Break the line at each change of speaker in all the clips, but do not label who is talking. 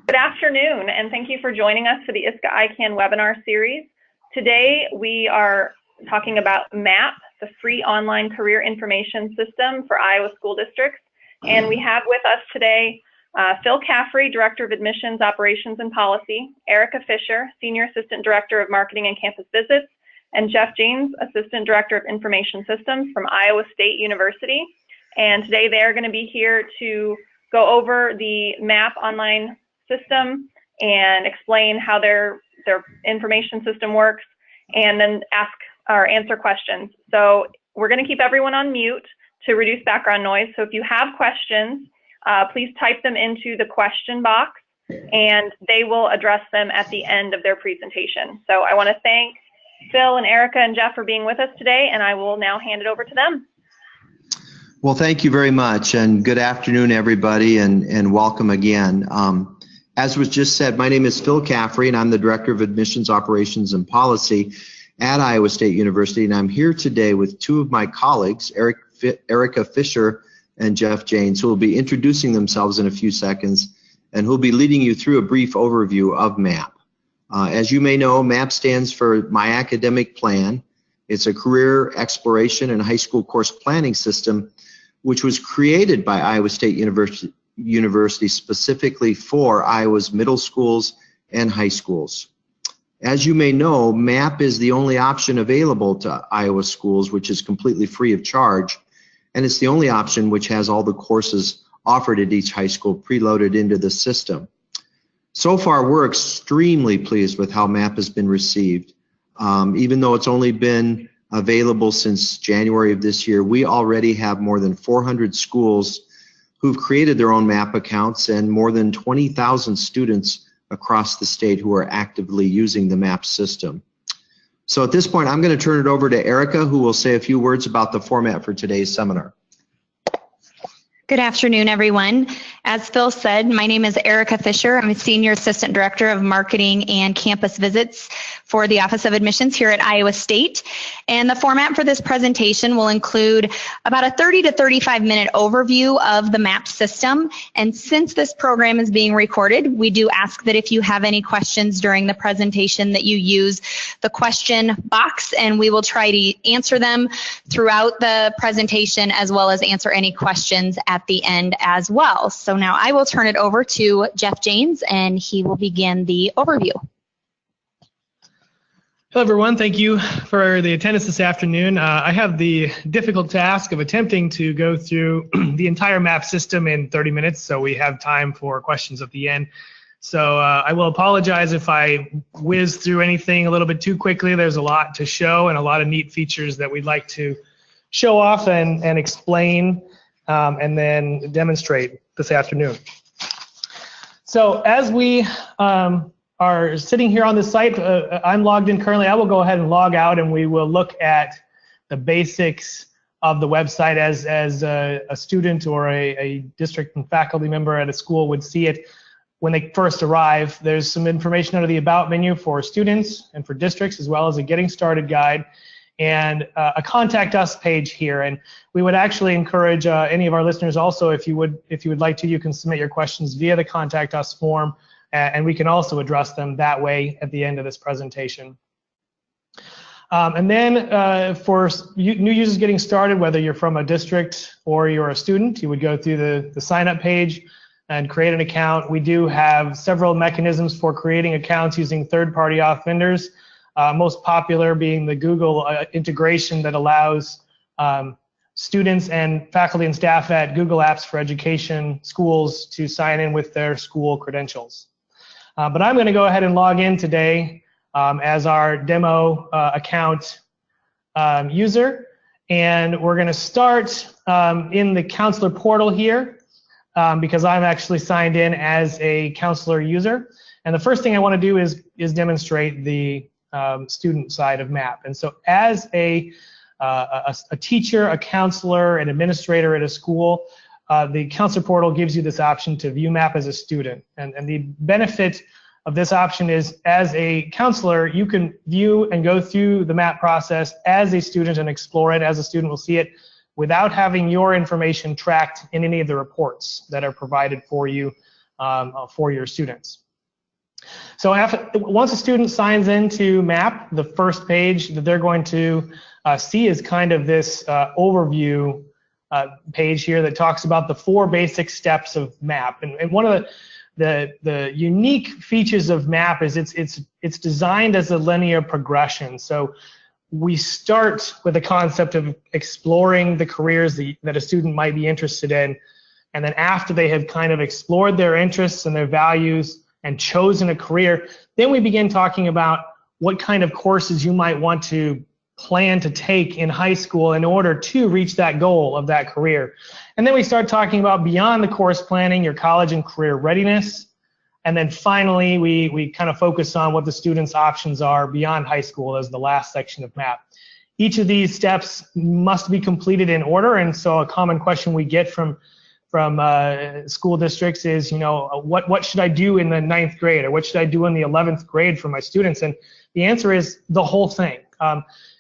Good afternoon, and thank you for joining us for the ISCA ICAN Webinar Series. Today we are talking about MAP, the free online career information system for Iowa school districts. And we have with us today Phil Caffrey, Director of Admissions, Operations, and Policy, Erica Fisher, Senior Assistant Director of Marketing and Campus Visits, and Jeff James, Assistant Director of Information Systems from Iowa State University. And today they are going to be here to go over the MAP online system and explain how their information system works, and then ask or answer questions. So we're going to keep everyone on mute to reduce background noise. So if you have questions, please type them into the question box and they will address them at the end of their presentation. So I want to thank Phil and Erica and Jeff for being with us today, and I will now hand it over to them.
Well, thank you very much, and good afternoon, everybody, and welcome again. As was just said, my name is Phil Caffrey, and I'm the Director of Admissions, Operations, and Policy at Iowa State University, and I'm here today with two of my colleagues, Erica Fisher and Jeff James, who will be introducing themselves in a few seconds, and who will be leading you through a brief overview of MAP. As you may know, MAP stands for My Academic Plan. It's a career exploration and high school course planning system which was created by Iowa State University specifically for Iowa's middle schools and high schools. As you may know, MAP is the only option available to Iowa schools which is completely free of charge, and it's the only option which has all the courses offered at each high school preloaded into the system. So far, we're extremely pleased with how MAP has been received. Even though it's only been available since January of this year, we already have more than 400 schools who've created their own MAP accounts and more than 20,000 students across the state who are actively using the MAP system. So at this point, I'm going to turn it over to Erica, who will say a few words about the format for today's seminar.
Good afternoon, everyone. As Phil said, my name is Erica Fisher. I'm a Senior Assistant Director of Marketing and Campus Visits for the Office of Admissions here at Iowa State. And the format for this presentation will include about a 30 to 35 minute overview of the MAP system. And since this program is being recorded, we do ask that if you have any questions during the presentation that you use the question box, and we will try to answer them throughout the presentation as well as answer any questions at the end as well. So now I will turn it over to Jeff James and he will begin the overview.
Hello everyone, thank you for the attendance this afternoon. I have the difficult task of attempting to go through the entire MAP system in 30 minutes, so we have time for questions at the end. So I will apologize if I whiz through anything a little bit too quickly. There's a lot to show and a lot of neat features that we'd like to show off and explain and then demonstrate this afternoon. So as we are sitting here on the site, I'm logged in currently. I will go ahead and log out and we will look at the basics of the website as a student or a district and faculty member at a school would see it when they first arrive. There's some information under the About menu for students and for districts, as well as a Getting Started guide and a Contact Us page here. And we would actually encourage any of our listeners also, if you would like to, you can submit your questions via the Contact Us form, and we can also address them that way at the end of this presentation. And then for new users getting started, whether you're from a district or you're a student, you would go through the sign up page and create an account. We do have several mechanisms for creating accounts using third-party auth vendors. Most popular being the Google integration that allows students and faculty and staff at Google Apps for Education schools to sign in with their school credentials. But I'm going to go ahead and log in today as our demo account user, and we're going to start in the counselor portal here because I'm actually signed in as a counselor user. And the first thing I want to do is demonstrate the student side of MAP. And so as a teacher, a counselor, an administrator at a school, the counselor portal gives you this option to view MAP as a student. And the benefit of this option is, as a counselor, you can view and go through the MAP process as a student and explore it as a student will see it without having your information tracked in any of the reports that are provided for you for your students. So once a student signs into MAP, the first page that they're going to see is kind of this overview page here that talks about the 4 basic steps of MAP. And one of the unique features of MAP is it's designed as a linear progression. So we start with the concept of exploring the careers that a student might be interested in. And then after they have kind of explored their interests and their values and chosen a career, then we begin talking about what kind of courses you might want to plan to take in high school in order to reach that goal of that career. And then we start talking about beyond the course planning, your college and career readiness. And then finally, we kind of focus on what the students' options are beyond high school as the last section of MAP. Each of these steps must be completed in order, and so a common question we get from school districts is, what should I do in the 9th grade, or what should I do in the 11th grade for my students? And the answer is the whole thing.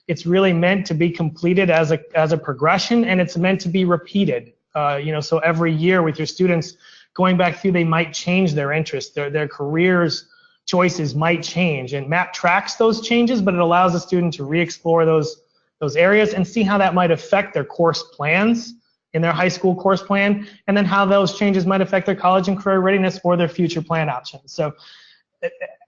It's really meant to be completed as a progression, and it's meant to be repeated. So every year with your students going back through, they might change their interests, their careers choices might change, and MAP tracks those changes, but it allows the student to re-explore those areas and see how that might affect their course plans in their high school course plan, and then how those changes might affect their college and career readiness or their future plan options. So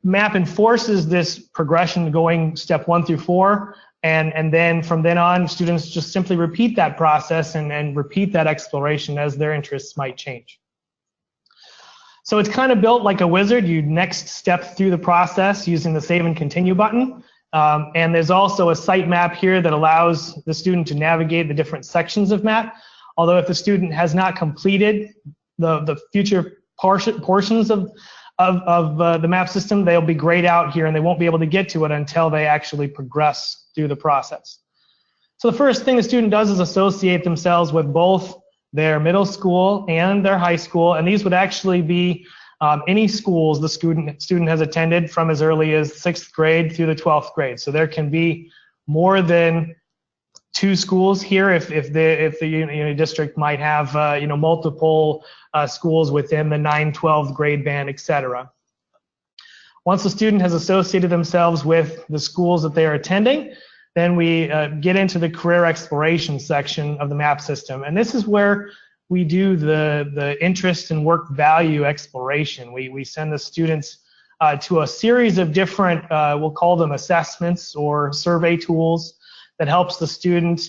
MAP enforces this progression going step 1 through 4, and then from then on, students just simply repeat that process and repeat that exploration as their interests might change. So it's kind of built like a wizard. You next step through the process using the Save and Continue button. And there's also a site map here that allows the student to navigate the different sections of MAP. Although if the student has not completed the future portions of the MAP system, they'll be grayed out here and they won't be able to get to it until they actually progress through the process. So the first thing the student does is associate themselves with both their middle school and their high school, and these would actually be any schools the student has attended from as early as 6th grade through the 12th grade. So there can be more than 2 schools here if the district might have multiple schools within the 9-12 grade band, etc. Once the student has associated themselves with the schools that they are attending, then we get into the career exploration section of the MAP system, and this is where we do the interest and work value exploration. We send the students to a series of different, we'll call them assessments or survey tools, that helps the student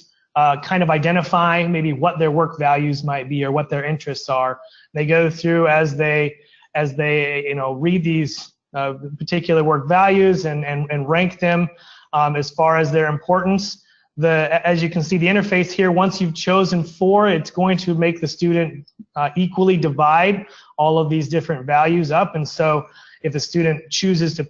kind of identify maybe what their work values might be or what their interests are. They go through as they read these particular work values and rank them as far as their importance. As you can see, the interface here, once you've chosen 4, it's going to make the student equally divide all of these different values up. And so if the student chooses to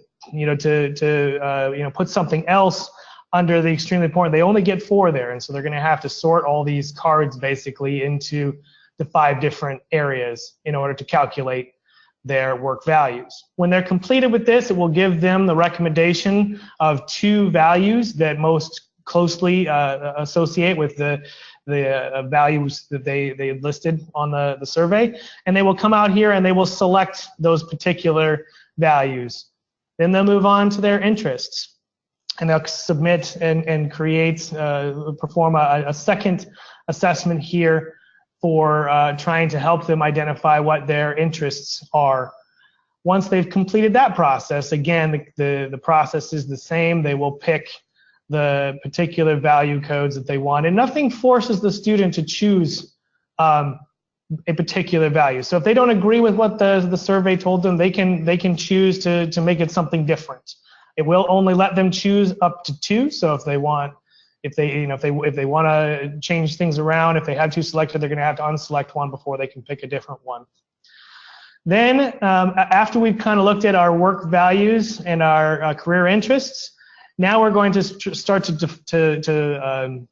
put something else under the extremely important, they only get 4 there, and so they're going to have to sort all these cards basically into the 5 different areas in order to calculate their work values. When they're completed with this, it will give them the recommendation of 2 values that most closely associate with the values that they listed on the survey, and they will come out here and they will select those particular values. Then they'll move on to their interests, and they'll submit and perform a second assessment here for trying to help them identify what their interests are. Once they've completed that process, again, the process is the same. They will pick the particular value codes that they want, and nothing forces the student to choose a particular value. So if they don't agree with what the survey told them, they can choose to make it something different. It will only let them choose up to 2. So if they want to change things around, if they have 2 selected, they're going to have to unselect one before they can pick a different one. Then after we've kind of looked at our work values and our career interests, now we're going to start to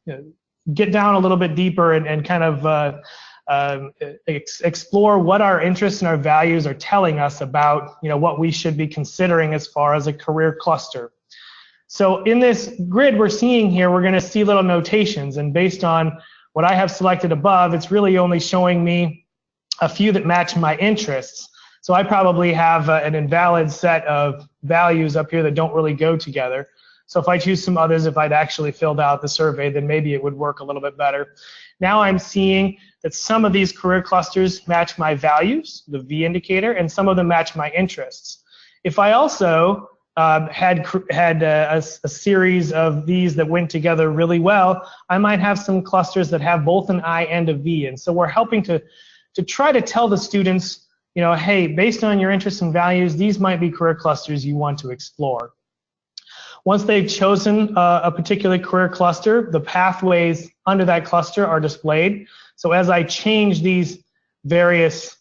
get down a little bit deeper and kind of explore what our interests and our values are telling us about what we should be considering as far as a career cluster. So in this grid we're seeing here, we're going to see little notations, and based on what I have selected above, it's really only showing me a few that match my interests. So I probably have an invalid set of values up here that don't really go together. So if I choose some others, if I'd actually filled out the survey, then maybe it would work a little bit better. Now I'm seeing that some of these career clusters match my values, the V indicator, and some of them match my interests. If I also had a series of these that went together really well, I might have some clusters that have both an I and a V. And so we're helping to try to tell the students, you know, hey, based on your interests and values, these might be career clusters you want to explore. Once they've chosen a particular career cluster, the pathways under that cluster are displayed. So as I change these various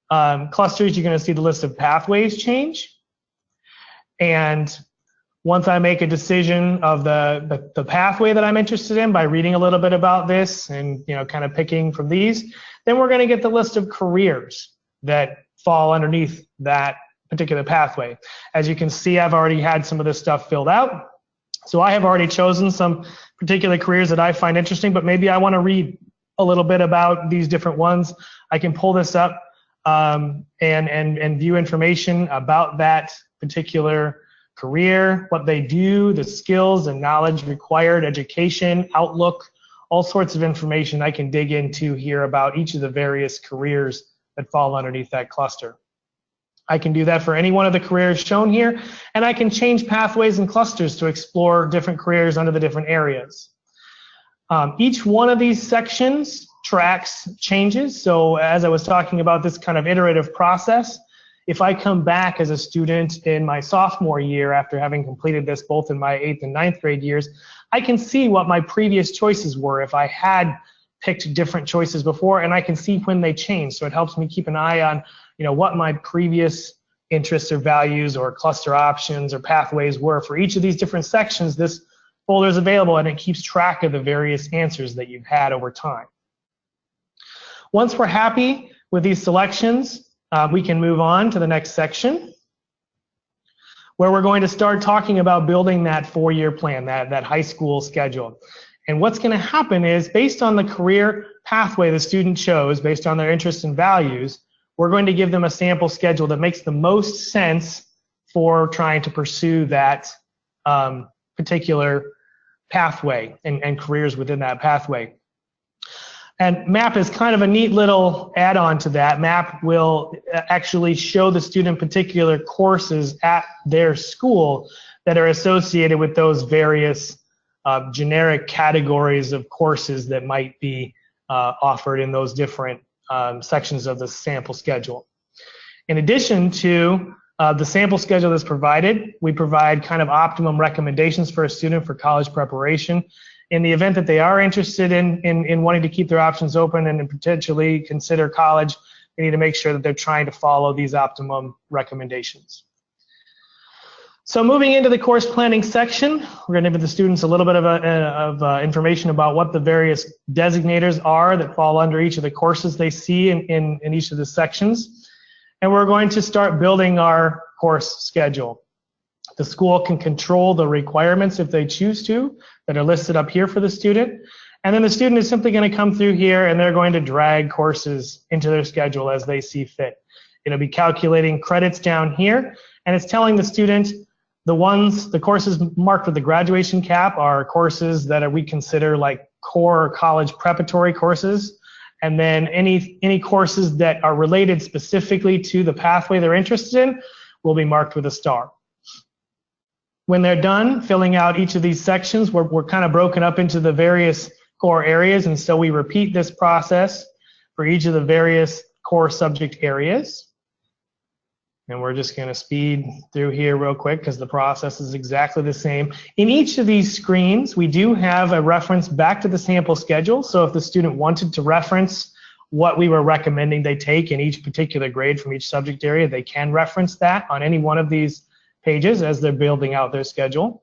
clusters, you're going to see the list of pathways change. And once I make a decision of the pathway that I'm interested in by reading a little bit about this and, you know, kind of picking from these, then we're going to get the list of careers that fall underneath that particular pathway. As you can see, I've already had some of this stuff filled out. So I have already chosen some particular careers that I find interesting, but maybe I want to read a little bit about these different ones. I can pull this up and view information about that particular career, what they do, the skills and knowledge required, education, outlook, all sorts of information I can dig into here about each of the various careers that fall underneath that cluster. I can do that for any one of the careers shown here, and I can change pathways and clusters to explore different careers under the different areas. Each one of these sections tracks changes. So as I was talking about this kind of iterative process, if I come back as a student in my sophomore year after having completed this both in my 8th and 9th grade years, I can see what my previous choices were if I had picked different choices before, and I can see when they change. So it helps me keep an eye on, you know, what my previous interests or values or cluster options or pathways were for each of these different sections. This folder is available, and it keeps track of the various answers that you've had over time. Once we're happy with these selections, we can move on to the next section, where we're going to start talking about building that 4-year plan, that high school schedule. And what's going to happen is, based on the career pathway the student chose, based on their interests and values, we're going to give them a sample schedule that makes the most sense for trying to pursue that particular pathway and careers within that pathway. And MAP is kind of a neat little add-on to that. MAP will actually show the student particular courses at their school that are associated with those various generic categories of courses that might be offered in those different sections of the sample schedule. In addition to the sample schedule that's provided, we provide kind of optimum recommendations for a student for college preparation. In the event that they are interested in wanting to keep their options open and potentially consider college, they need to make sure that they're trying to follow these optimum recommendations. So moving into the course planning section, we're going to give the students a little bit of information about what the various designators are that fall under each of the courses they see in each of the sections. And we're going to start building our course schedule. The school can control the requirements if they choose to that are listed up here for the student. And then the student is simply going to come through here and they're going to drag courses into their schedule as they see fit. It'll be calculating credits down here, and it's telling the student the courses marked with the graduation cap are courses that we consider like core college preparatory courses. And then any courses that are related specifically to the pathway they're interested in will be marked with a star. When they're done filling out each of these sections, we're kind of broken up into the various core areas, and so we repeat this process for each of the various core subject areas. And we're just going to speed through here real quick because the process is exactly the same. In each of these screens, we do have a reference back to the sample schedule. So if the student wanted to reference what we were recommending they take in each particular grade from each subject area, they can reference that on any one of these pages as they're building out their schedule.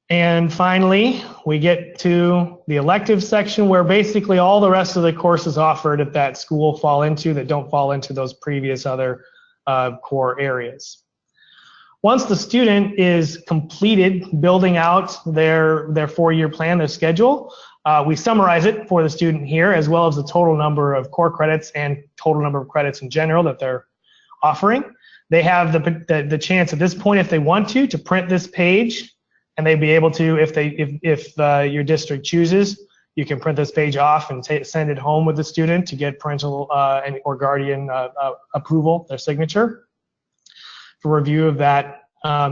And finally, we get to the elective section where basically all the rest of the courses offered at that school fall into that don't fall into those previous other core areas. Once the student is completed building out their 4-year plan, their schedule, We summarize it for the student here, as well as the total number of core credits and total number of credits in general that they're offering. They have the chance at this point, if they want to print this page, and they'd be able to, if your district chooses, you can print this page off and send it home with the student to get parental or guardian approval, their signature, for review of that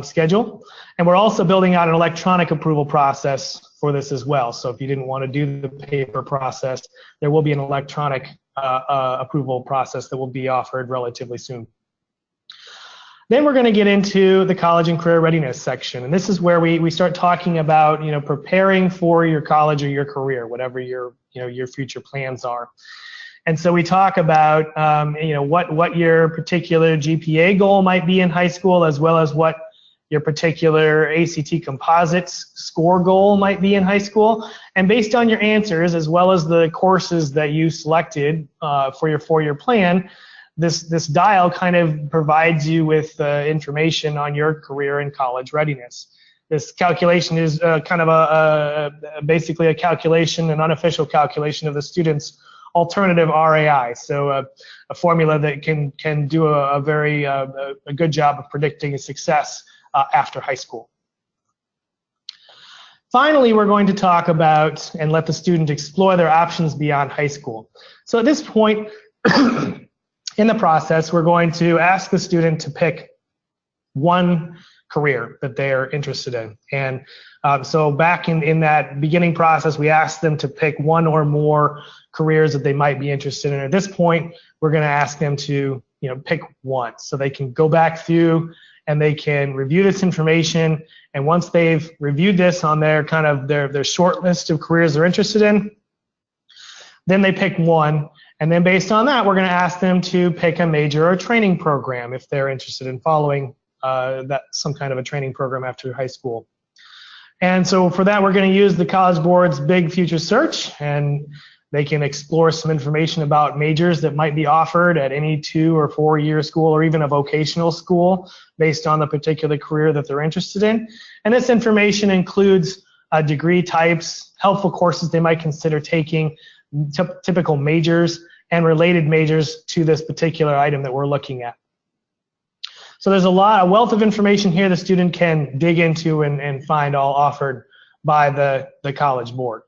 schedule. And we're also building out an electronic approval process for this as well. So if you didn't want to do the paper process, there will be an electronic approval process that will be offered relatively soon. Then we're going to get into the college and career readiness section. And this is where we start talking about, preparing for your college or your career, whatever your future plans are. And so we talk about, what your particular GPA goal might be in high school, as well as what your particular ACT composites score goal might be in high school. And based on your answers, as well as the courses that you selected for your four-year plan, this dial kind of provides you with information on your career and college readiness. This calculation is kind of basically a calculation, an unofficial calculation of the student's alternative RAI. So a formula that can do a very good job of predicting success after high school. Finally, we're going to talk about and let the student explore their options beyond high school. So at this point in the process, we're going to ask the student to pick one career that they're interested in. And so back in that beginning process, we asked them to pick one or more careers that they might be interested in. At this point, we're going to ask them to pick one, so they can go back through and they can review this information. And once they've reviewed this on their their short list of careers they're interested in, then they pick one. And then based on that, we're going to ask them to pick a major or training program if they're interested in following some kind of a training program after high school. And so for that, we're going to use the College Board's Big Future Search, and they can explore some information about majors that might be offered at any 2 or 4 year school, or even a vocational school, based on the particular career that they're interested in. And this information includes degree types, helpful courses they might consider taking, typical majors, and related majors to this particular item that we're looking at. So there's a wealth of information here the student can dig into and find, all offered by the College Board.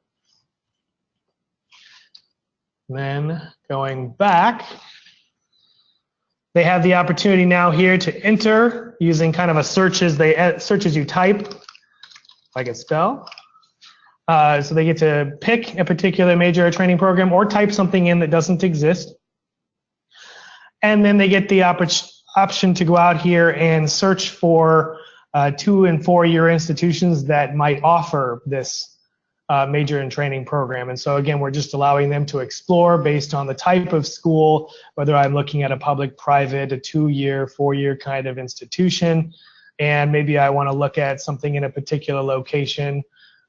And then going back, they have the opportunity now here to enter using kind of a search as you type, if I can spell. So they get to pick a particular major or training program, or type something in that doesn't exist. And then they get the option to go out here and search for 2 and 4 year institutions that might offer this major and training program. And so again, we're just allowing them to explore based on the type of school, whether I'm looking at a public, private, a 2-year, 4-year kind of institution, and maybe I want to look at something in a particular location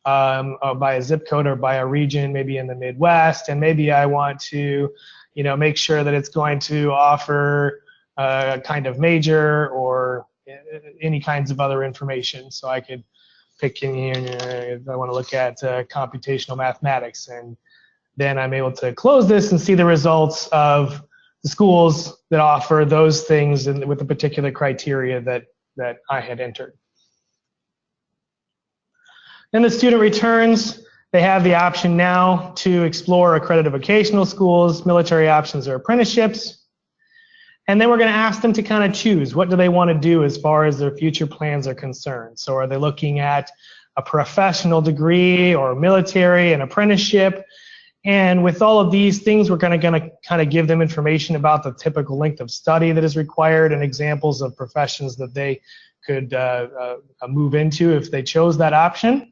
by a zip code or by a region, maybe in the Midwest, and maybe I want to make sure that it's going to offer a kind of major or any kinds of other information. So I could pick in here if I want to look at computational mathematics, and then I'm able to close this and see the results of the schools that offer those things with the particular criteria that I had entered. Then the student returns. They have the option now to explore accredited vocational schools, military options, or apprenticeships. And then we're going to ask them to kind of choose, what do they want to do as far as their future plans are concerned. So are they looking at a professional degree, or military, an apprenticeship? And with all of these things, we're going to kind of give them information about the typical length of study that is required and examples of professions that they could move into if they chose that option.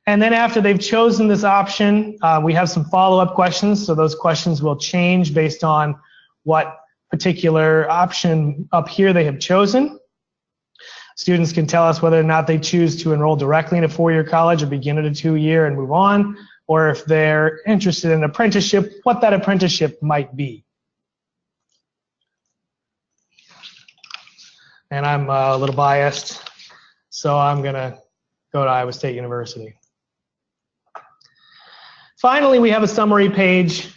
And then after they've chosen this option, we have some follow-up questions. So those questions will change based on what particular option up here they have chosen. Students can tell us whether or not they choose to enroll directly in a 4-year college or begin at a 2-year and move on, or if they're interested in an apprenticeship, what that apprenticeship might be. And I'm a little biased, so I'm going to go to Iowa State University. Finally, we have a summary page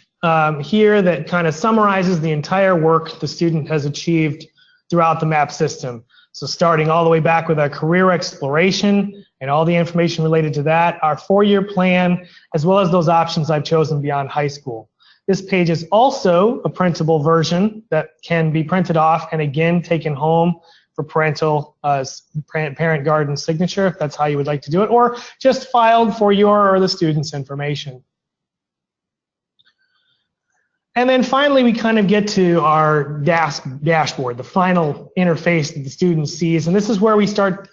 here that kind of summarizes the entire work the student has achieved throughout the MAP system. So starting all the way back with our career exploration and all the information related to that, our 4-year plan, as well as those options I've chosen beyond high school. This page is also a printable version that can be printed off and again taken home for parental parent guardian signature, if that's how you would like to do it, or just filed for your or the student's information. And then finally, we kind of get to our dashboard, the final interface that the student sees. And this is where we start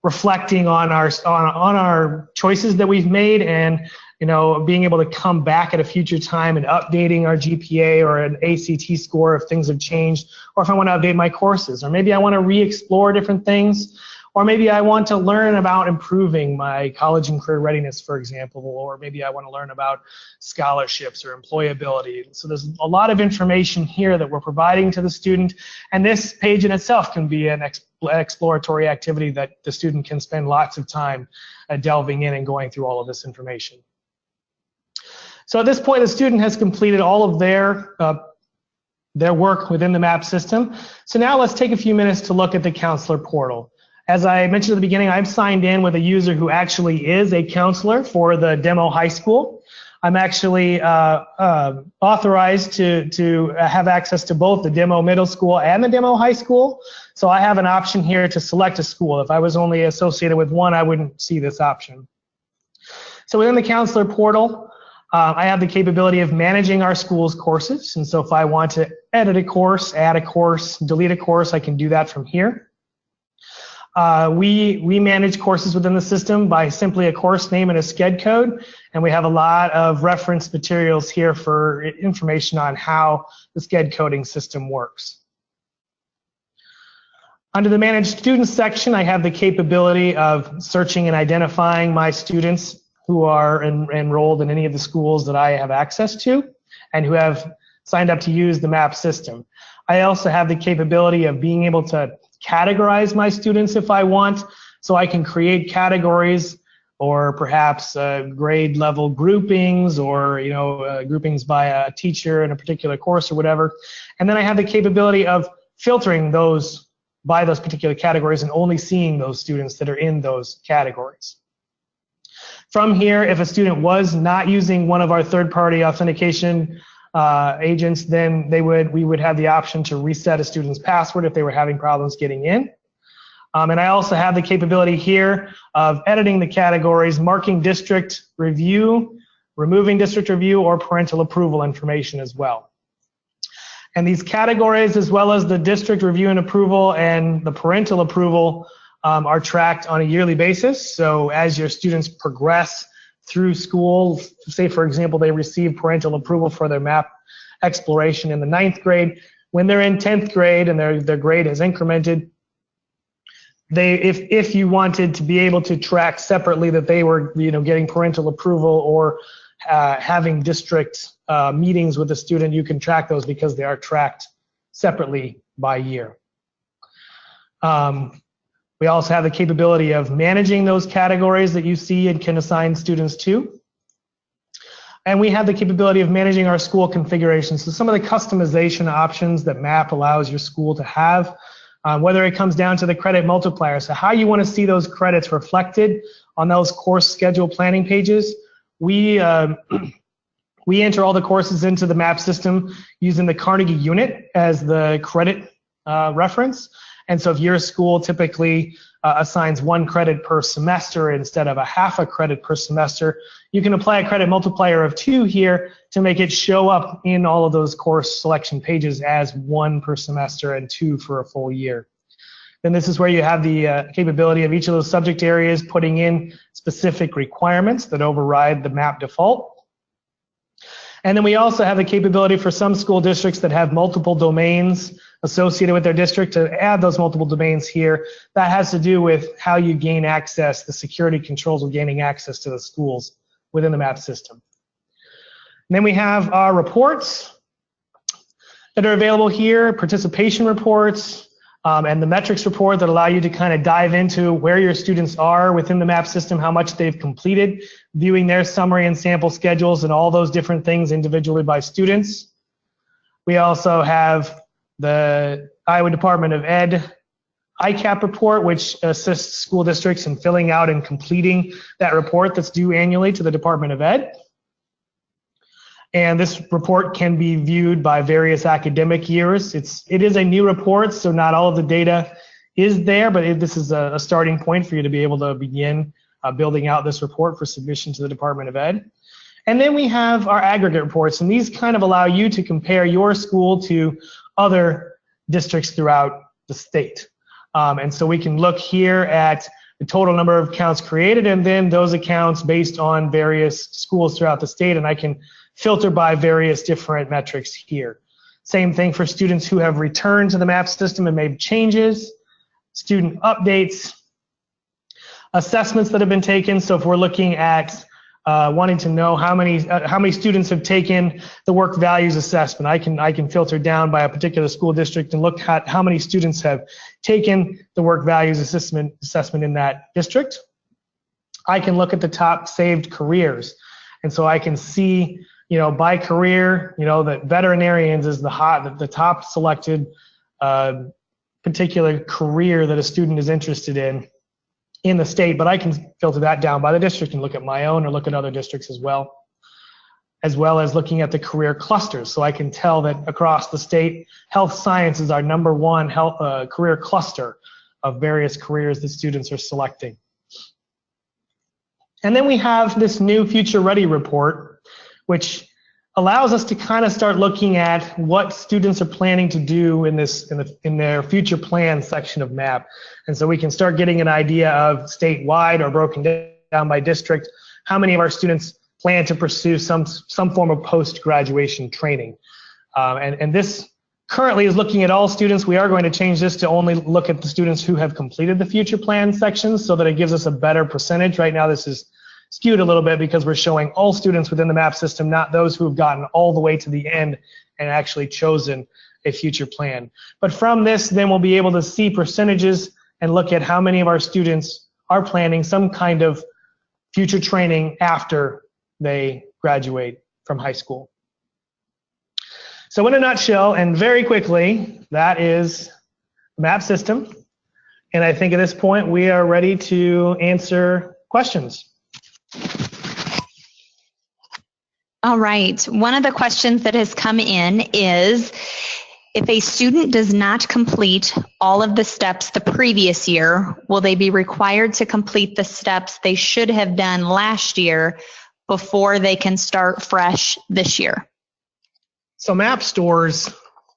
reflecting on our choices that we've made, and being able to come back at a future time and updating our GPA or an ACT score if things have changed, or if I want to update my courses, or maybe I want to re-explore different things, or maybe I want to learn about improving my college and career readiness, for example, or maybe I want to learn about scholarships or employability. So there's a lot of information here that we're providing to the student, and this page in itself can be an exploratory activity that the student can spend lots of time delving in and going through all of this information. So at this point, the student has completed all of their work within the MAP system. So now let's take a few minutes to look at the counselor portal. As I mentioned at the beginning, I've signed in with a user who actually is a counselor for the demo high school. I'm actually authorized to have access to both the demo middle school and the demo high school. So I have an option here to select a school. If I was only associated with one, I wouldn't see this option. So within the counselor portal, I have the capability of managing our school's courses. And so if I want to edit a course, add a course, delete a course, I can do that from here. We manage courses within the system by simply a course name and a sched code, and we have a lot of reference materials here for information on how the sched coding system works. Under the Manage Students section, I have the capability of searching and identifying my students who are enrolled in any of the schools that I have access to and who have signed up to use the MAP system. I also have the capability of being able to categorize my students if I want, so I can create categories or perhaps grade level groupings, or groupings by a teacher in a particular course or whatever. And then I have the capability of filtering those by those particular categories and only seeing those students that are in those categories. From here, if a student was not using one of our third-party authentication agents, then we would have the option to reset a student's password if they were having problems getting in. And I also have the capability here of editing the categories, marking district review, removing district review, or parental approval information as well. And these categories, as well as the district review and approval and the parental approval, are tracked on a yearly basis. So as your students progress through school, say for example they receive parental approval for their MAP exploration in the 9th grade, when they're in 10th grade and their grade has incremented, if you wanted to be able to track separately that they were getting parental approval or having district meetings with the student, you can track those because they are tracked separately by year. We also have the capability of managing those categories that you see and can assign students to. And we have the capability of managing our school configuration. So some of the customization options that MAP allows your school to have, whether it comes down to the credit multiplier, so how you want to see those credits reflected on those course schedule planning pages. We enter all the courses into the MAP system using the Carnegie unit as the credit reference. And so if your school typically assigns 1 credit per semester instead of a half a credit per semester, you can apply a credit multiplier of 2 here to make it show up in all of those course selection pages as 1 per semester and 2 for a full year. Then this is where you have the capability of each of those subject areas putting in specific requirements that override the MAP default. And then we also have the capability for some school districts that have multiple domains associated with their district to add those multiple domains here. That has to do with how you gain access, the security controls of gaining access to the schools within the MAP system. And then we have our reports that are available here, participation reports, and the metrics report that allow you to kind of dive into where your students are within the MAP system, how much they've completed, viewing their summary and sample schedules and all those different things individually by students. We also have the Iowa Department of Ed ICAP report, which assists school districts in filling out and completing that report that's due annually to the Department of Ed. And this report can be viewed by various academic years. It is a new report, so not all of the data is there, but this is a starting point for you to be able to begin building out this report for submission to the Department of Ed. And then we have our aggregate reports, and these kind of allow you to compare your school to other districts throughout the state. And so we can look here at the total number of accounts created, and then those accounts based on various schools throughout the state, and I can filter by various different metrics here. Same thing for students who have returned to the MAP system and made changes, student updates, assessments that have been taken. So if we're looking at wanting to know how many students have taken the work values assessment, I can filter down by a particular school district and look at how many students have taken the work values assessment in that district. I can look at the top saved careers, and so I can see, by career, that veterinarians is the top selected particular career that a student is interested in the state, but I can filter that down by the district and look at my own or look at other districts as well as looking at the career clusters. So I can tell that across the state, health science is our #1 career cluster of various careers that students are selecting. And then we have this new Future Ready report, which allows us to kind of start looking at what students are planning to do in their future plan section of MAP. And so we can start getting an idea of statewide or broken down by district, how many of our students plan to pursue some form of post-graduation training. And this currently is looking at all students. We are going to change this to only look at the students who have completed the future plan sections so that it gives us a better percentage. Right now this is skewed a little bit because we're showing all students within the MAP system, not those who have gotten all the way to the end and actually chosen a future plan. But from this, then we'll be able to see percentages and look at how many of our students are planning some kind of future training after they graduate from high school. So in a nutshell, and very quickly, that is the MAP system. And I think at this point, we are ready to answer questions.
All right. One of the questions that has come in is, if a student does not complete all of the steps the previous year, will they be required to complete the steps they should have done last year before they can start fresh this year?
So MAP stores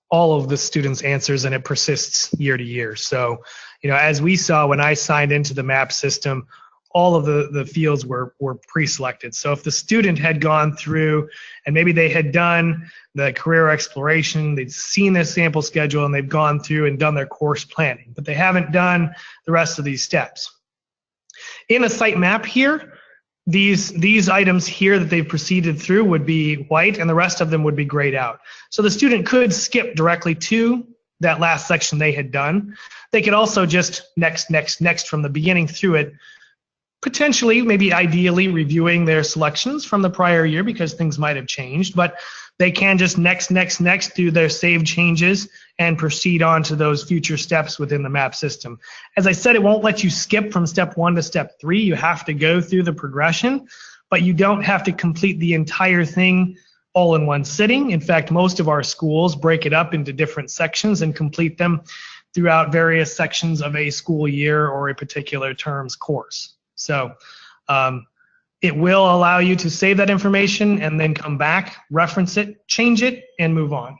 all of the students' answers, and it persists year to year. So, as we saw when I signed into the MAP system, all of the fields were pre-selected. So if the student had gone through and maybe they had done the career exploration, they'd seen their sample schedule and they've gone through and done their course planning, but they haven't done the rest of these steps. In a site map here, these items here that they've proceeded through would be white and the rest of them would be grayed out. So the student could skip directly to that last section they had done. They could also just next from the beginning through it, potentially, maybe ideally reviewing their selections from the prior year because things might have changed, but they can just next do their save changes and proceed on to those future steps within the MAP system. As I said, it won't let you skip from step 1 to step 3. You have to go through the progression, but you don't have to complete the entire thing all in one sitting. In fact, most of our schools break it up into different sections and complete them throughout various sections of a school year or a particular term's course. So it will allow you to save that information and then come back, reference it, change it, and move on.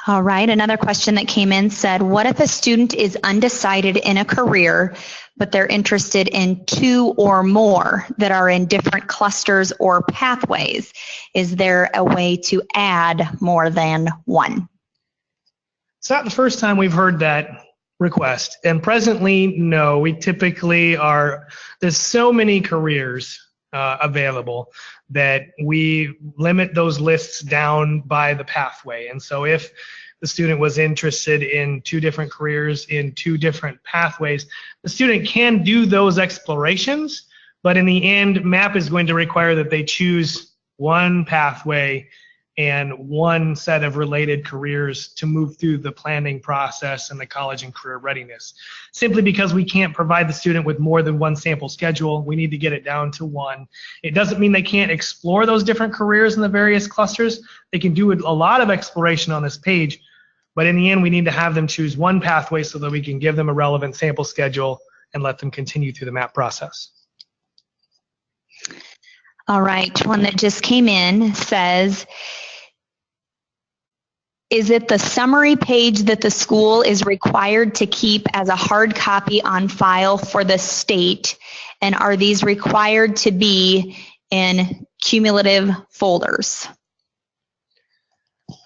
All right, another question that came in said, what if a student is undecided in a career, but they're interested in 2 or more that are in different clusters or pathways? Is there a way to add more than 1?
It's not the first time we've heard that request, and presently, no. We typically there's so many careers available that we limit those lists down by the pathway. And so if the student was interested in 2 different careers in 2 different pathways, the student can do those explorations, but in the end, MAP is going to require that they choose one pathway and one set of related careers to move through the planning process and the college and career readiness. Simply because we can't provide the student with more than one sample schedule, we need to get it down to one. It doesn't mean they can't explore those different careers in the various clusters. They can do a lot of exploration on this page, but in the end, we need to have them choose one pathway so that we can give them a relevant sample schedule and let them continue through the MAP process.
All right, one that just came in says, is it the summary page that the school is required to keep as a hard copy on file for the state? And are these required to be in cumulative folders?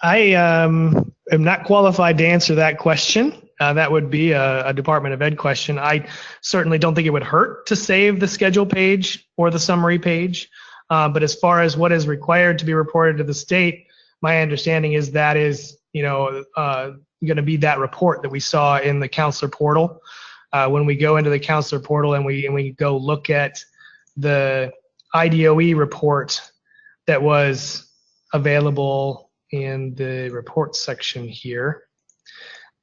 I am not qualified to answer that question. That would be a Department of Ed question. I certainly don't think it would hurt to save the schedule page or the summary page. But as far as what is required to be reported to the state, my understanding is that is, going to be that report that we saw in the counselor portal. When we go into the counselor portal and we go look at the IDOE report that was available in the report section here,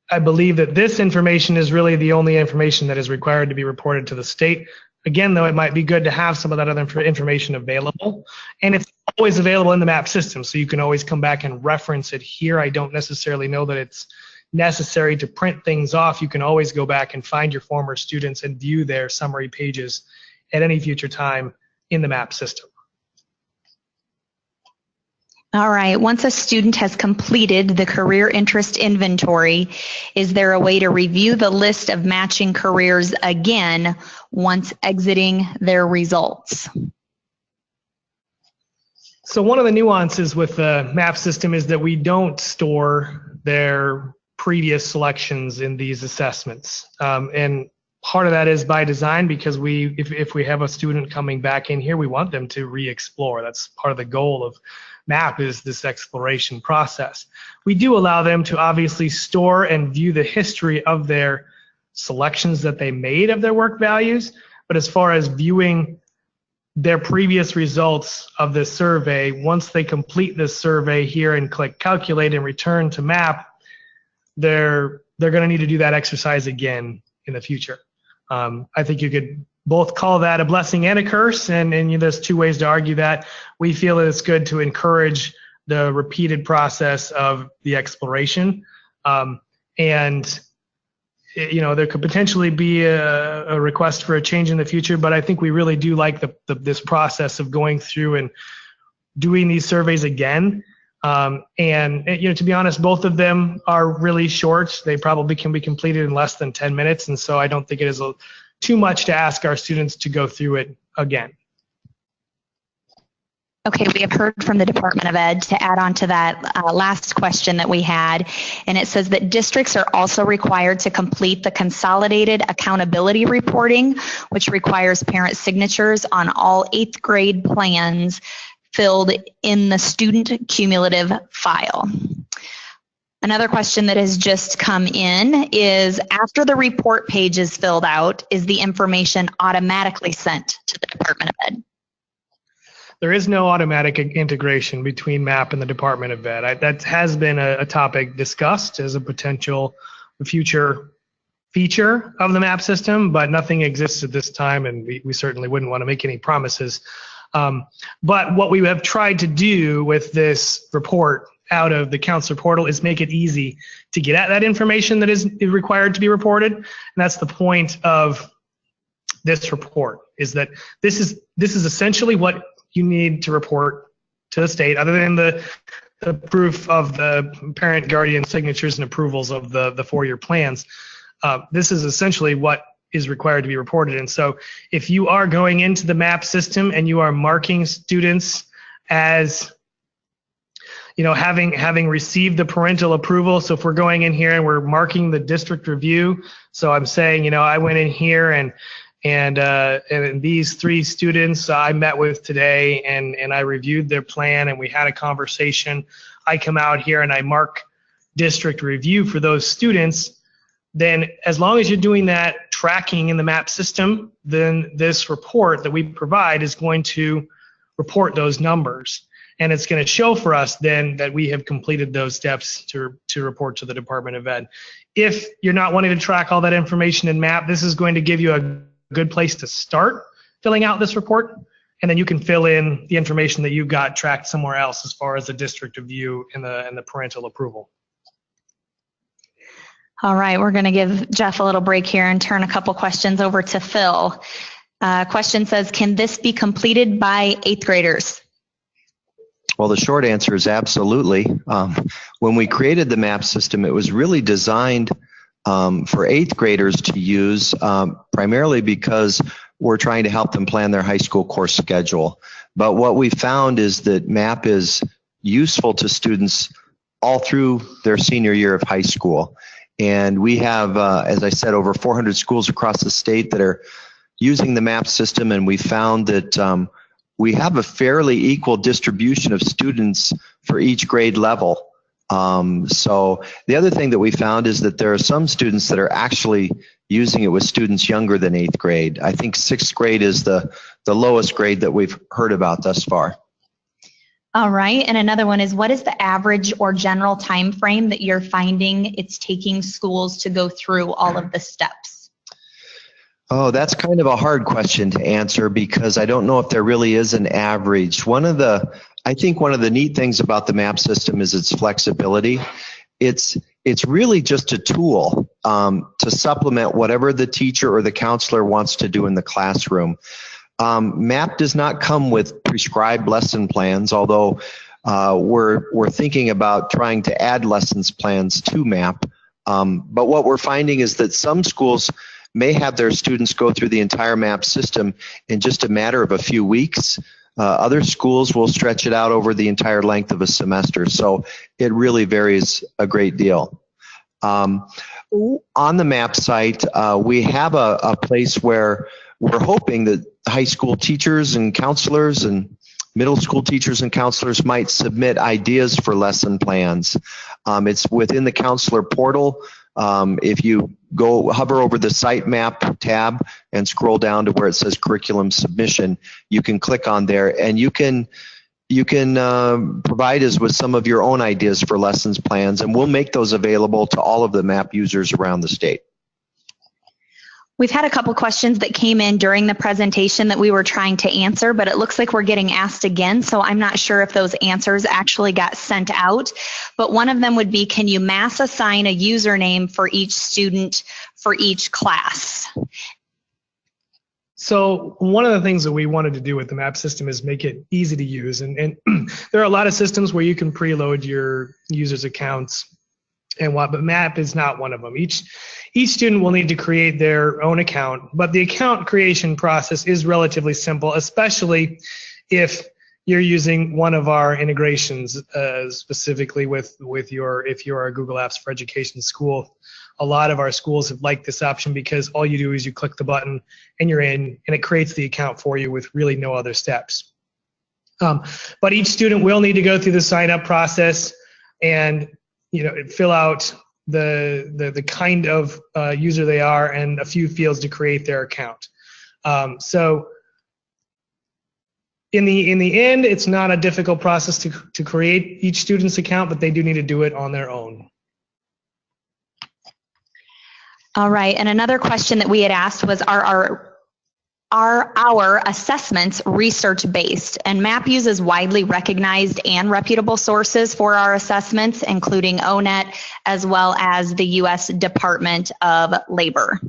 I believe that this information is really the only information that is required to be reported to the state. Again, though, it might be good to have some of that other information available, and it's always available in the MAP system, so you can always come back and reference it here. I don't necessarily know that it's necessary to print things off. You can always go back and find your former students and view their summary pages at any future time in the MAP system.
All right, once a student has completed the career interest inventory, is there a way to review the list of matching careers again once exiting their results?
So one of the nuances with the MAP system is that we don't store their previous selections in these assessments. And part of that is by design, because if we have a student coming back in here, we want them to re-explore. That's part of the goal of MAP, is this exploration process. We do allow them to obviously store and view the history of their selections that they made of their work values, but as far as viewing their previous results of this survey, once they complete this survey here and click calculate and return to MAP, they're going to need to do that exercise again in the future. I think you could both call that a blessing and a curse, and there's 2 ways to argue that. We feel that it's good to encourage the repeated process of the exploration, and there could potentially be a request for a change in the future, but I think we really do like this process of going through and doing these surveys again. To be honest, both of them are really short. They probably can be completed in less than 10 minutes, and so I don't think it is too much to ask our students to go through it again.
Okay, we have heard from the Department of Ed to add on to that last question that we had, and it says that districts are also required to complete the consolidated accountability reporting, which requires parent signatures on all 8th grade plans filled in the student cumulative file. Another question that has just come in is, after the report page is filled out, is the information automatically sent to the Department of Ed?
There is no automatic integration between MAP and the Department of Ed. That has been a topic discussed as a potential future feature of the MAP system, but nothing exists at this time, and we certainly wouldn't want to make any promises. But what we have tried to do with this report out of the counselor portal is make it easy to get at that information that is required to be reported. And that's the point of this report, is that this is essentially what you need to report to the state, other than the proof of the parent guardian signatures and approvals of the 4-year plans. This is essentially what is required to be reported. And so if you are going into the MAP system and you are marking students as having received the parental approval, so if we're going in here and we're marking the district review, so I'm saying, I went in here and these 3 students I met with today, and I reviewed their plan and we had a conversation. I come out here and I mark district review for those students, then as long as you're doing that tracking in the MAP system, then this report that we provide is going to report those numbers. And it's going to show for us then that we have completed those steps to report to the Department of Ed. If you're not wanting to track all that information in MAP, this is going to give you a good place to start filling out this report. And then you can fill in the information that you got tracked somewhere else as far as the district review and the parental approval.
All right, we're going to give Jeff a little break here and turn a couple questions over to Phil. Question says, can this be completed by 8th graders?
Well, the short answer is absolutely. When we created the MAP system, it was really designed for 8th graders to use, primarily because we're trying to help them plan their high school course schedule. But what we found is that MAP is useful to students all through their senior year of high school. And we have, as I said, over 400 schools across the state that are using the MAP system, and we found that we have a fairly equal distribution of students for each grade level. So the other thing that we found is that there are some students that are actually using it with students younger than 8th grade. I think 6th grade is the lowest grade that we've heard about thus far.
All right, and another one is, what is the average or general time frame that you're finding it's taking schools to go through all of the steps?
Oh, that's kind of a hard question to answer because I don't know if there really is an average. I think one of the neat things about the MAP system is its flexibility. It's really just a tool to supplement whatever the teacher or the counselor wants to do in the classroom. MAP does not come with prescribed lesson plans, although we're thinking about trying to add lessons plans to MAP. But what we're finding is that some schools may have their students go through the entire MAP system in just a matter of a few weeks. Other schools will stretch it out over the entire length of a semester, so it really varies a great deal. On the MAP site, we have a place where we're hoping that high school teachers and counselors and middle school teachers and counselors might submit ideas for lesson plans. It's within the counselor portal. If you hover over the sitemap tab and scroll down to where it says curriculum submission, you can click on there and you can provide us with some of your own ideas for lessons plans, and we'll make those available to all of the MAP users around the state.
We've had a couple questions that came in during the presentation that we were trying to answer, but it looks like we're getting asked again, so I'm not sure if those answers actually got sent out. But one of them would be, can you mass assign a username for each student for each class?
So one of the things that we wanted to do with the MAP system is make it easy to use. And there are a lot of systems where you can preload your users' accounts and but MAP is not one of them. Each student will need to create their own account, but the account creation process is relatively simple, especially if you're using one of our integrations, specifically if you're a Google Apps for Education school. A lot of our schools have liked this option because all you do is you click the button and you're in, and it creates the account for you with really no other steps. But each student will need to go through the sign up process and fill out the kind of user they are and a few fields to create their account. So in the end, it's not a difficult process to create each student's account, but they do need to do it on their own.
All right, and another question that we had asked was, are our assessments research-based? And MAP uses widely recognized and reputable sources for our assessments, including ONET, as well as the U.S. Department of Labor.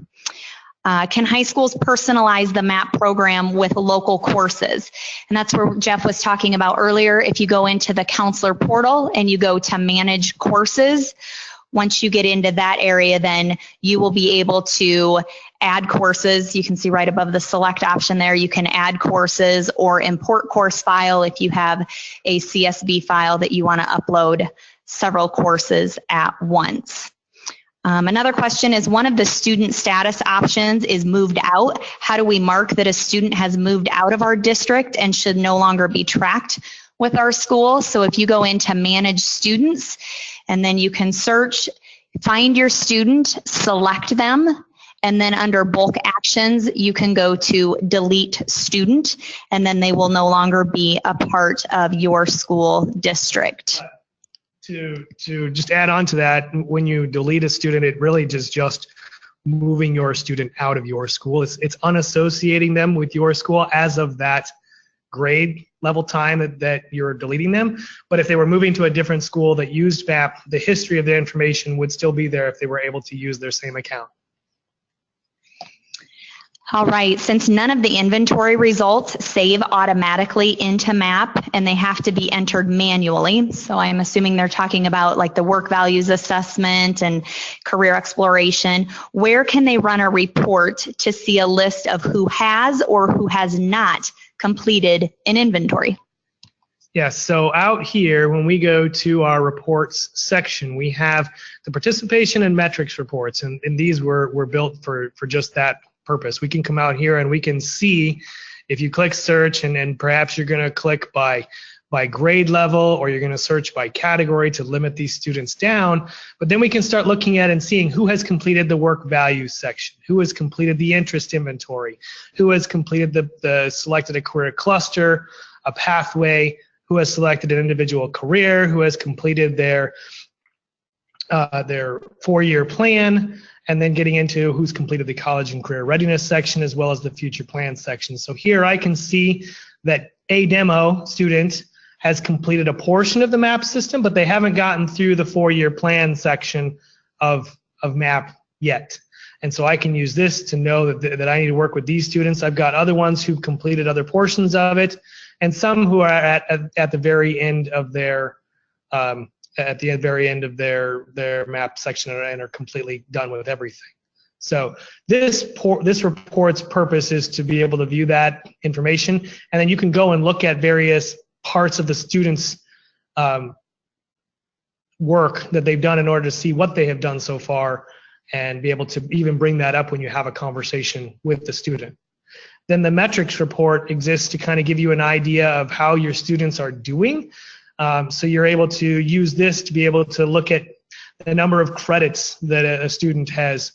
Can high schools personalize the MAP program with local courses? And that's where Jeff was talking about earlier. If you go into the counselor portal and you go to manage courses, once you get into that area, then you will be able to add courses. You can see right above the select option there, you can add courses or import course file if you have a CSV file that you want to upload several courses at once. Another question is, one of the student status options is moved out. How do we mark that a student has moved out of our district and should no longer be tracked with our school? So if you go into manage students, And then you can search, find your student, select them, and then under bulk actions, you can go to delete student, and then they will no longer be a part of your school district.
To just add on to that, when you delete a student, it really is just moving your student out of your school. It's unassociating them with your school as of that grade level time that you're deleting them. But if they were moving to a different school that used MAP, the history of their information would still be there if they were able to use their same account.
All right, since none of the inventory results save automatically into MAP and they have to be entered manually, so I'm assuming they're talking about like the work values assessment and career exploration, where can they run a report to see a list of who has or who has not completed an inventory?
Yes, so out here, when we go to our reports section, we have the participation and metrics reports, and these were built for just that purpose. We can come out here and we can see, if you click search, and perhaps you're going to click by grade level, or you're going to search by category to limit these students down, but then we can start looking at and seeing who has completed the work values section, who has completed the interest inventory, who has completed the selected a career cluster, a pathway, who has selected an individual career, who has completed their 4-year plan, and then getting into who's completed the college and career readiness section as well as the future plan section. So here I can see that a demo student has completed a portion of the MAP system, but they haven't gotten through the 4-year plan section of MAP yet. And so I can use this to know that I need to work with these students. I've got other ones who've completed other portions of it, and some who are at the very end of their their MAP section and are completely done with everything. So this report's purpose is to be able to view that information, and then you can go and look at various parts of the students' work that they've done in order to see what they have done so far, and be able to even bring that up when you have a conversation with the student. Then the metrics report exists to kind of give you an idea of how your students are doing. So you're able to use this to be able to look at the number of credits that a student has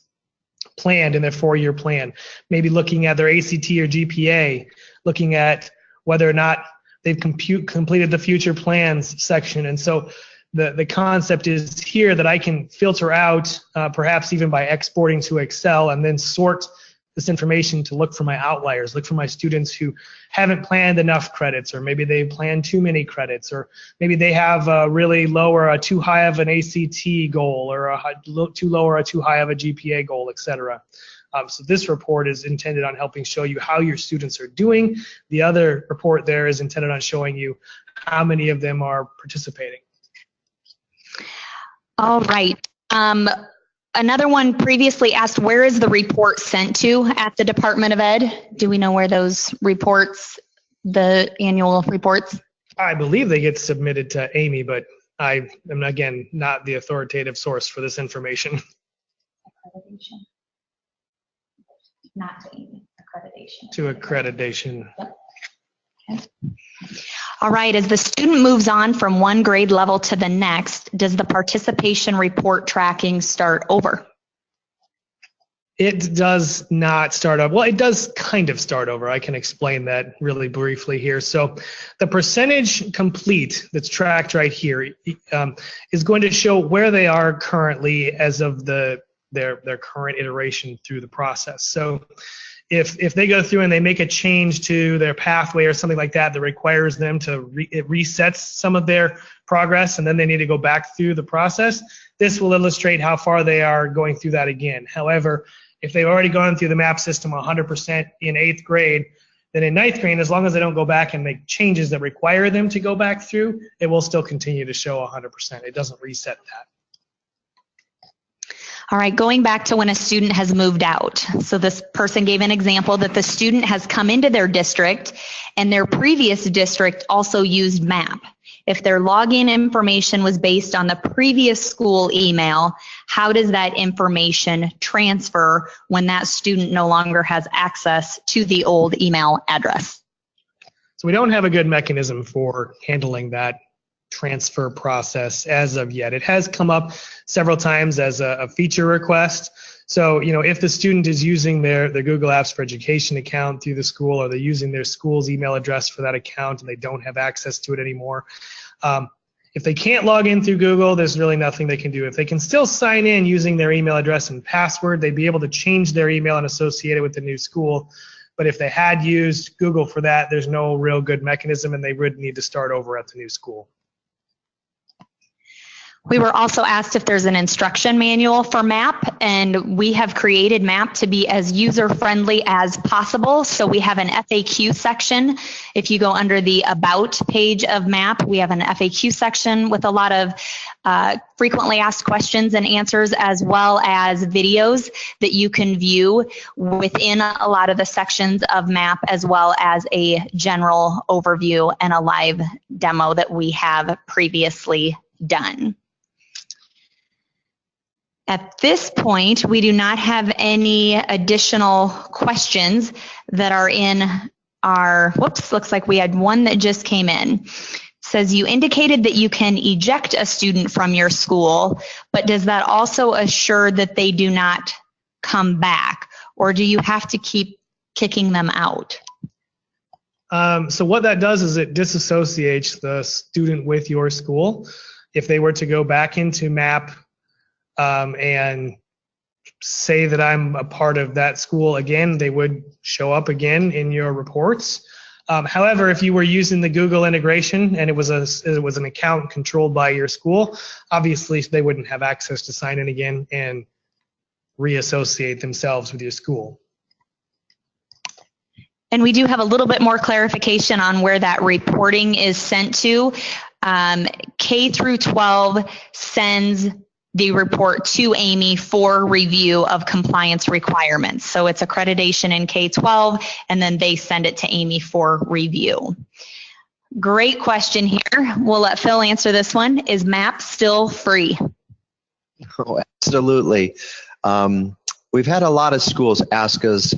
planned in their 4-year plan, maybe looking at their ACT or GPA, looking at whether or not they've completed the future plans section. And so the concept is here that I can filter out, perhaps even by exporting to Excel, and then sort this information to look for my outliers, look for my students who haven't planned enough credits, or maybe they planned too many credits, or maybe they have a really low or a too high of an ACT goal, or too low or a too high of a GPA goal, etc. So this report is intended on helping show you how your students are doing. The other report there is intended on showing you how many of them are participating.
All right. Another one previously asked, where is the report sent to at the Department of Ed? Do we know where those reports, the annual reports?
I believe they get submitted to Amy, but I am, again, not the authoritative source for this information.
Accreditation. Not to Amy, accreditation.
To accreditation.
Yep. Okay. All right, as the student moves on from one grade level to the next, does the participation report tracking start over?
It does not start over. Well, it does kind of start over. I can explain that really briefly here. So the percentage complete that's tracked right here is going to show where they are currently as of their current iteration through the process. So if they go through and they make a change to their pathway or something like that requires them to it resets some of their progress, and then they need to go back through the process, this will illustrate how far they are going through that again. However, if they've already gone through the MAP system 100% in 8th grade, then in 9th grade, as long as they don't go back and make changes that require them to go back through, it will still continue to show 100%. It doesn't reset that.
All right, going back to when a student has moved out. So this person gave an example that the student has come into their district and their previous district also used MAP. If their login information was based on the previous school email, how does that information transfer when that student no longer has access to the old email address?
So we don't have a good mechanism for handling that transfer process as of yet. It has come up several times as a feature request. So, if the student is using their Google Apps for Education account through the school, or they're using their school's email address for that account and they don't have access to it anymore, if they can't log in through Google, there's really nothing they can do. If they can still sign in using their email address and password, they'd be able to change their email and associate it with the new school. But if they had used Google for that, there's no real good mechanism, and they would need to start over at the new school.
We were also asked if there's an instruction manual for MAP, and we have created MAP to be as user-friendly as possible. So we have an FAQ section. If you go under the About page of MAP, we have an FAQ section with a lot of frequently asked questions and answers, as well as videos that you can view within a lot of the sections of MAP, as well as a general overview and a live demo that we have previously done. At this point, we do not have any additional questions that are in our, whoops, looks like we had one that just came in. It says, you indicated that you can eject a student from your school, but does that also assure that they do not come back, or do you have to keep kicking them out?
So what that does is it disassociates the student with your school. If they were to go back into MAP and say that I'm a part of that school again, they would show up again in your reports. However, if you were using the Google integration and it was an account controlled by your school, obviously they wouldn't have access to sign in again and reassociate themselves with your school.
And we do have a little bit more clarification on where that reporting is sent to. K through 12 sends the report to Amy for review of compliance requirements. So it's accreditation in K-12, and then they send it to Amy for review. Great question here. We'll let Phil answer this one. Is MAP still free?
Oh, absolutely. We've had a lot of schools ask us,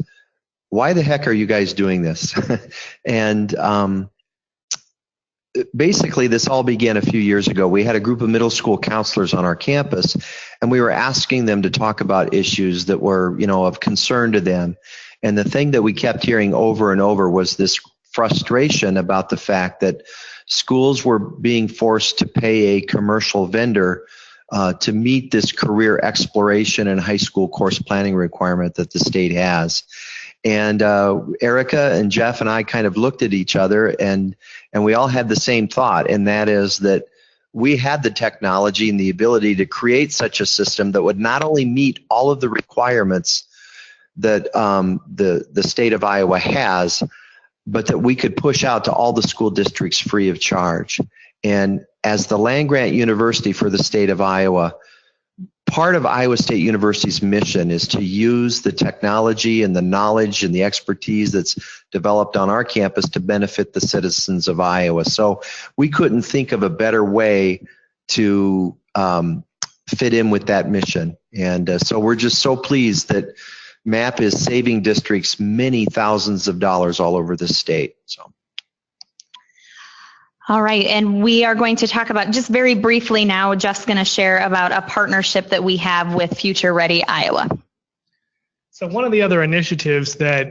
why the heck are you guys doing this? And basically, this all began a few years ago. We had a group of middle school counselors on our campus, and we were asking them to talk about issues that were, of concern to them. And the thing that we kept hearing over and over was this frustration about the fact that schools were being forced to pay a commercial vendor to meet this career exploration and high school course planning requirement that the state has. And Erica and Jeff and I kind of looked at each other, and we all had the same thought, and that is that we had the technology and the ability to create such a system that would not only meet all of the requirements that the state of Iowa has, but that we could push out to all the school districts free of charge. And as the land-grant university for the state of Iowa, part of Iowa State University's mission is to use the technology and the knowledge and the expertise that's developed on our campus to benefit the citizens of Iowa. So we couldn't think of a better way to fit in with that mission. And so we're just so pleased that MAP is saving districts many thousands of dollars all over the state. So.
All right, and we are going to talk about, just very briefly now, Jeff's going to share about a partnership that we have with Future Ready Iowa.
So one of the other initiatives that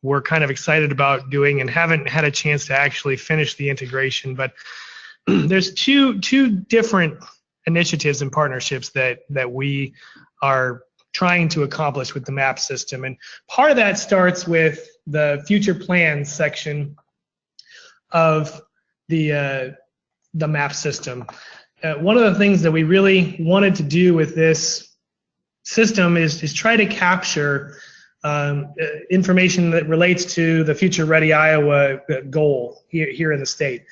we're kind of excited about doing and haven't had a chance to actually finish the integration, but there's two different initiatives and partnerships that we are trying to accomplish with the MAP system. And part of that starts with the future plans section of the MAP system. One of the things that we really wanted to do with this system is try to capture information that relates to the Future Ready Iowa goal here in the state.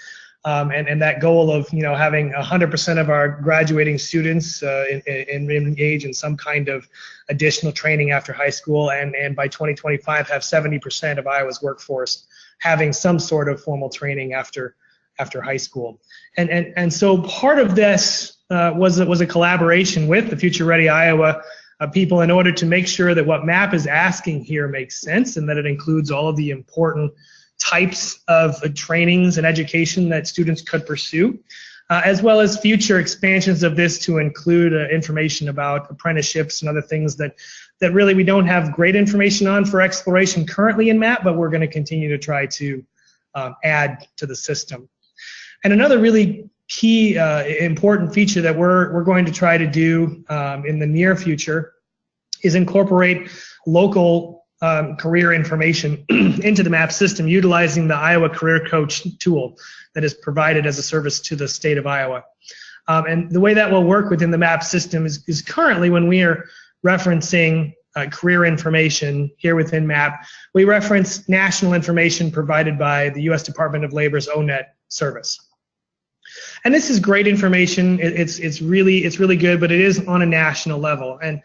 And that goal of having 100% of our graduating students engage in some kind of additional training after high school, and by 2025 have 70% of Iowa's workforce having some sort of formal training after high school. And so part of this was a collaboration with the Future Ready Iowa people in order to make sure that what MAP is asking here makes sense, and that it includes all of the important types of trainings and education that students could pursue, as well as future expansions of this to include information about apprenticeships and other things that really we don't have great information on for exploration currently in MAP, but we're going to continue to try to add to the system. And another really key important feature that we're going to try to do in the near future is incorporate local career information into the MAP system utilizing the Iowa Career Coach tool that is provided as a service to the state of Iowa. And the way that will work within the MAP system is currently when we are referencing career information here within MAP, we reference national information provided by the U.S. Department of Labor's ONET service. And this is great information. It's really good, but it is on a national level. And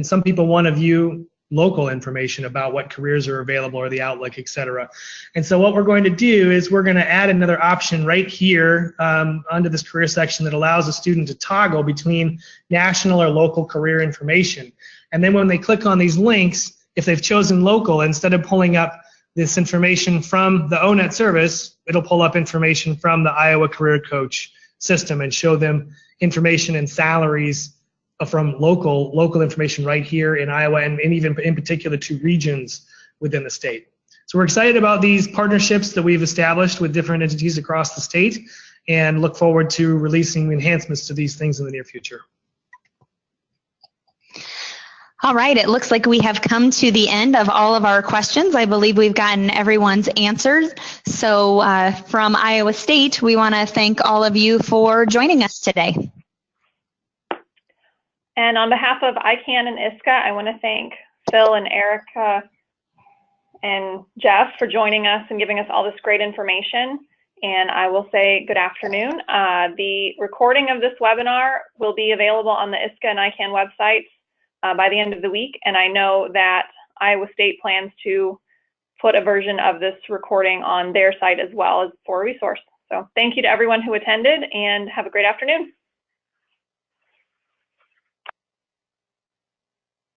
some people want to view local information about what careers are available or the outlook, et cetera. And so what we're going to do is we're going to add another option right here under this career section that allows a student to toggle between national or local career information. And then when they click on these links, if they've chosen local, instead of pulling up this information from the ONET service, it'll pull up information from the Iowa Career Coach system and show them information and salaries from local information right here in Iowa, and even in particular to regions within the state. So we're excited about these partnerships that we've established with different entities across the state and look forward to releasing enhancements to these things in the near future.
All right, it looks like we have come to the end of all of our questions. I believe we've gotten everyone's answers. So from Iowa State, we want to thank all of you for joining us today.
And on behalf of ICAN and ISCA, I want to thank Phil and Erica and Jeff for joining us and giving us all this great information. And I will say good afternoon. The recording of this webinar will be available on the ISCA and ICAN websites by the end of the week. And I know that Iowa State plans to put a version of this recording on their site as well as for a resource. So thank you to everyone who attended and have a great afternoon.